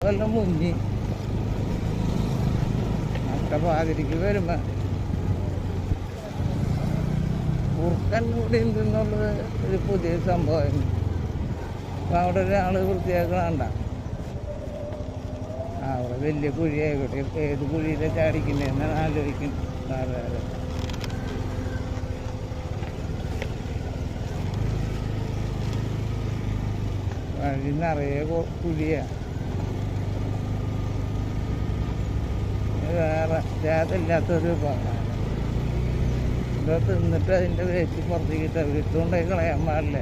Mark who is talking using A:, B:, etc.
A: വല്ലം മുങ്ങി നഷ്ടപാതിരിക്ക് വരുമ്പോൾ കുറുക്കൻ കൂടി ഉണ്ടെന്നുള്ളത് ഒരു പുതിയ സംഭവമായിരുന്നു. അപ്പം അവിടെ ഒരാൾ വൃത്തിയാക്കണണ്ട, അവിടെ വലിയ കുഴിയായിക്കോട്ടെ, ഏത് കുഴിയിലാണ് ചാടിക്കുന്നതെന്നാണ് ആലോചിക്കുന്നത്. നാളുകാരെ വഴി നിറയെ കുഴിയാണ്. വേറെ ജാതില്ലാത്തൊരു ഭാഗമാണ്. ഇവിടെ തിന്നിട്ട് അതിൻ്റെ വേസ്റ്റ് പുറത്തേക്ക് ഇട്ടുകൊണ്ടായി കളയാൻ പാടില്ല.